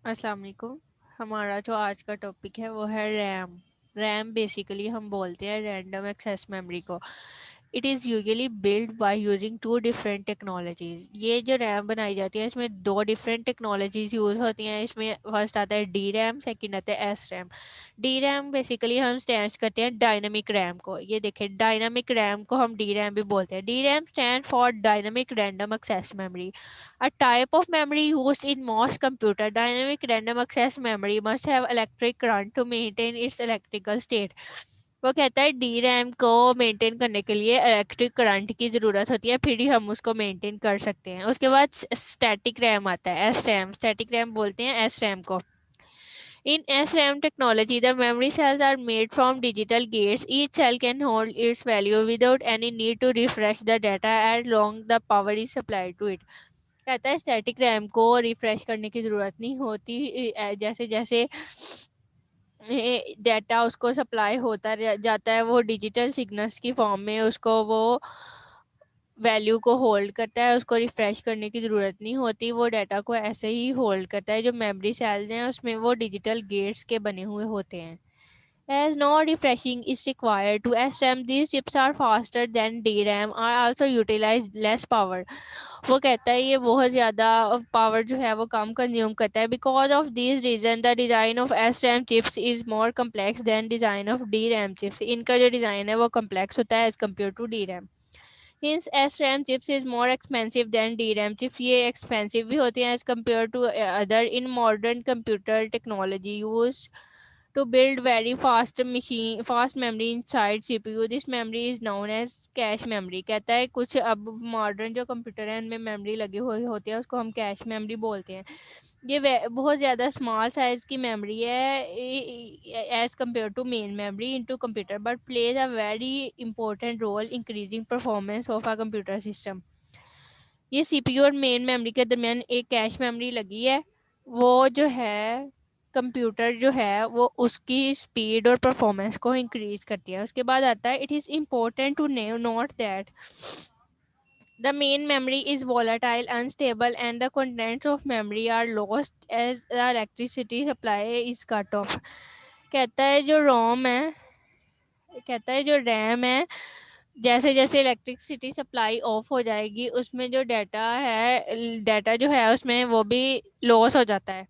अस्सलाम वालेकुम। हमारा जो आज का टॉपिक है वो है रैम। रैम बेसिकली हम बोलते हैं रैंडम एक्सेस मेमोरी को। It is usually build by using two different technologies. ये जो रैम बनाई जाती है इसमें दो डिफरेंट टेक्नोलॉजीज़ यूज़ होती हैं। इसमें फर्स्ट आता है डी रैम, सेकेंड आता है S RAM. D RAM basically हम स्टैंड करते हैं डायनामिक रैम को। ये देखें, डायनामिक रैम को हम डी रैम भी बोलते हैं। D RAM stand for dynamic random access memory, a type of memory used in most computer. Dynamic random access memory must have electric current to maintain its electrical state. वो कहता है D RAM को maintain करने के लिए electric current की ज़रूरत होती है, फिर ही हम उसको मेंटेन कर सकते हैं। उसके बाद स्टैटिक रैम आता है, एस रैम। स्टैटिक रैम बोलते हैं एस रैम को। In SRAM technology, the memory cells are made from digital gates. Each cell can hold its value without any need to refresh the data as long the power is supplied to it. कहता है static RAM को refresh करने की ज़रूरत नहीं होती। जैसे जैसे डेटा उसको सप्लाई होता जाता है, वो डिजिटल सिग्नल्स की फॉर्म में उसको वो वैल्यू को होल्ड करता है। उसको रिफ़्रेश करने की ज़रूरत नहीं होती, वो डाटा को ऐसे ही होल्ड करता है। जो मेमोरी सेल्स हैं उसमें वो डिजिटल गेट्स के बने हुए होते हैं। As no refreshing is required to SRAM, these chips are faster than DRAM और also utilize less power. वो कहता है ये बहुत ज़्यादा पावर जो है वो कम कंज्यूम करता है। Because of these reason, the design of SRAM chips is more complex than design of DRAM chips. इनका जो डिज़ाइन है वो complex होता है as compared to DRAM. Hence, SRAM chips is more expensive than DRAM chips. ये expensive भी होती हैं as compared to other in modern computer technology used to build very fast memory inside CPU. This memory is known as cache memory. कहता है कुछ अब modern जो computer है उनमें मेमोरी लगी हुई होती है, उसको हम कैश मेमोरी बोलते हैं। ये बहुत ज़्यादा स्मॉल साइज़ की मेमोरी है as compare to main memory into computer, but plays a very important role increasing performance of a computer system. ये सीपीयू और मेन मेमोरी के दरमियान एक कैश मेमोरी लगी है। वो जो है कंप्यूटर जो है वो उसकी स्पीड और परफॉर्मेंस को इंक्रीज करती है। उसके बाद आता है it is important to note that the main memory is volatile, unstable, and the contents of memory are lost as the electricity supply is cut off. कहता है जो रोम है कहता है जो रैम है, जैसे जैसे इलेक्ट्रिसिटी सप्लाई ऑफ हो जाएगी उसमें जो डाटा जो है उसमें वो भी लॉस हो जाता है।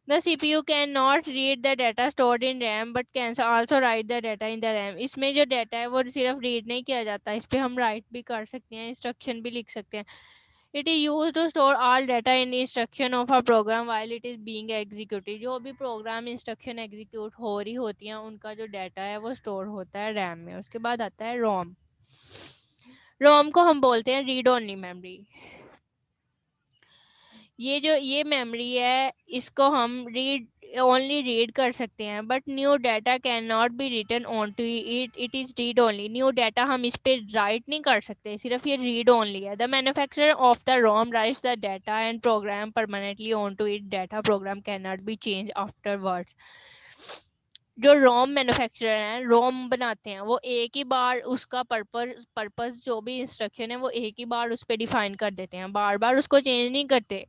The CPU cannot read the data stored in RAM but can also write the data in the RAM. इसमें जो डाटा है वो सिर्फ रीड नहीं किया जाता, इस पे हम राइट भी कर सकते हैं, इंस्ट्रक्शन भी लिख सकते हैं। It is used to store all data in instruction of a program while it is being executed. जो भी प्रोग्राम इंस्ट्रक्शन एग्जीक्यूट हो रही होती हैं उनका जो डाटा है वो स्टोर होता है रैम में। उसके बाद आता है रोम। रोम को हम बोलते हैं रीड ओनली मेमोरी। ये मेमोरी है इसको हम रीड कर सकते हैं, but new data can not be written on to it is read only. New data हम इस पे राइट नहीं कर सकते, सिर्फ ये रीड ओनली है। The manufacturer of the ROM writes the data and program permanently on to it. Data program can not be change afterwards. जो रोम मैन्युफैक्चरर हैं, रोम बनाते हैं, वो एक ही बार उसका पर्पस जो भी इंस्ट्रक्शन है वो एक ही बार उस पर डिफाइन कर देते हैं, बार बार उसको चेंज नहीं करते।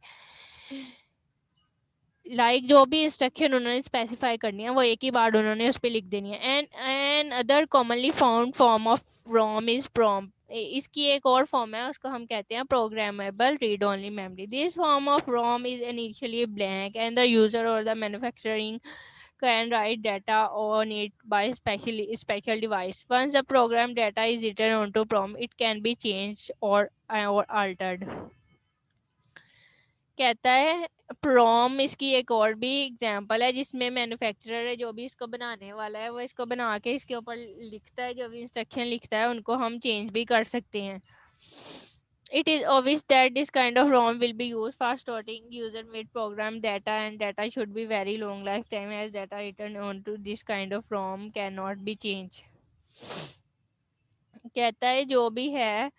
जो भी इंस्ट्रक्शन उन्होंने स्पेसिफाई करनी है वो एक ही बार उन्होंने उस पर लिख देनी है। And other commonly found form of ROM is PROM. इसकी एक और फॉर्म है, उसको हम कहते हैं programmable read only memory. This form of ROM is initially blank and the user or the manufacturing can write data on it by special device. Once the program data is written onto PROM, it can be changed or altered. कहता है प्रोम इसकी एक और भी example है जिसमें manufacturer है जो भी इसको बनाने वाला है वो इसको बना के इसके ऊपर लिखता है, जो भी इंस्ट्रक्शन लिखता है उनको हम चेंज भी कर सकते हैं। It is obvious that this kind of ROM will be used for storing user-made program data, and data should be very long lifetime as data written onto this kind of ROM cannot be changed. कहता है जो भी है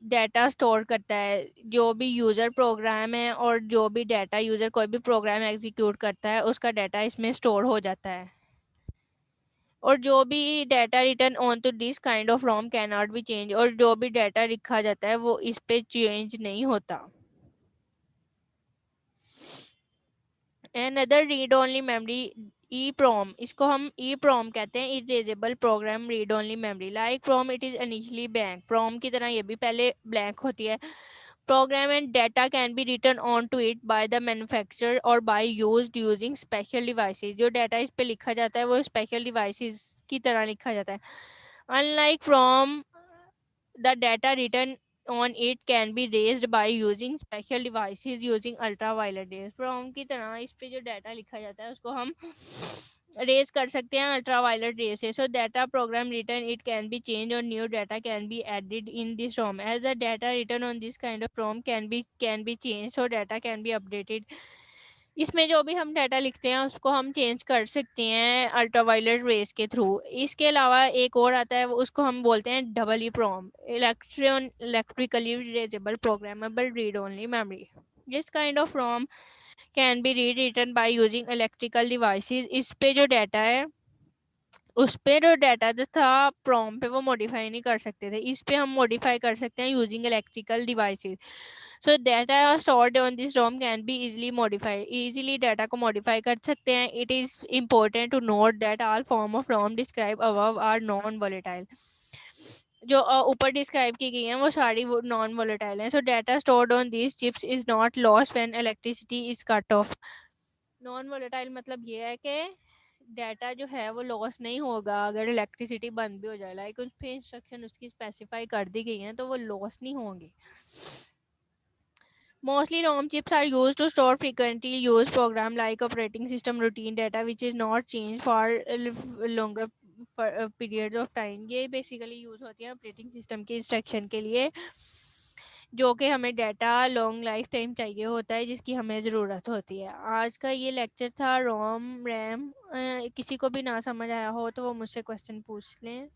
data store करता है, जो भी user program है और जो भी डाटा यूज़र कोई भी प्रोग्राम एग्जीक्यूट करता है उसका डाटा इसमें स्टोर हो जाता है। और जो भी data written on to this kind of ROM can not be change. और जो भी डाटा लिखा जाता है वो इस पे चेंज नहीं होता। Another read only memory EEPROM, इसको हम EEPROM कहते हैं, erasable program read only memory. Like PROM it is initially blank, PROM की तरह ये भी पहले ब्लैंक होती है। Program and data can be written on to it by the manufacturer और by used using special devices, जो डाटा इस पे लिखा जाता है वो स्पेशल डिवाइसेस की तरह लिखा जाता है। Unlike PROM, the data written on it can be raised by using special devices using ultraviolet rays। From की तरह इस पे जो डाटा लिखा जाता है उसको हम रेज कर सकते हैं अल्ट्रावायलेट रे से। So data program written it can be change और new data can be added in this ROM as the data written on this kind of ROM can be change, so data can be updated. इसमें जो भी हम data लिखते हैं उसको हम change कर सकते हैं अल्ट्रावायलेट रेस के थ्रू। इसके अलावा एक और आता है, उसको हम बोलते हैं EEPROM, electrically erasable programmable read only memory. This kind of ROM can be read written by using electrical devices. इस पे जो डाटा है उस पे जो डाटा जो था प्रॉम पे वो मॉडिफाई नहीं कर सकते थे, इस पे हम मॉडिफाई कर सकते हैं using electrical devices. So data stored on this ROM can be easily modified, easily data को मॉडिफाई कर सकते हैं। It is important to note that all form of ROM describe above are non volatile, जो ऊपर describe की गई हैं वो सारी नॉन वोलेटाइल हैं। सो data stored on this chips is not lost when electricity is cut off. Non volatile मतलब ये है कि डाटा जो है वो लॉस नहीं होगा अगर इलेक्ट्रिसिटी बंद भी हो जाए, लाइक उस पे इंस्ट्रक्शन उसकी स्पेसिफाई कर दी गई हैं तो वो लॉस नहीं होंगे। Mostly ROM chips are used to store frequently used program like operating system routine data which is not changed for longer periods of time। ये basically यूज होती है ऑपरेटिंग सिस्टम के इंस्ट्रक्शन के लिए जो कि हमें डाटा लॉन्ग लाइफ टाइम चाहिए होता है, जिसकी हमें ज़रूरत होती है। आज का ये लेक्चर था ROM RAM। किसी को भी ना समझ आया हो तो वो मुझसे क्वेश्चन पूछ लें।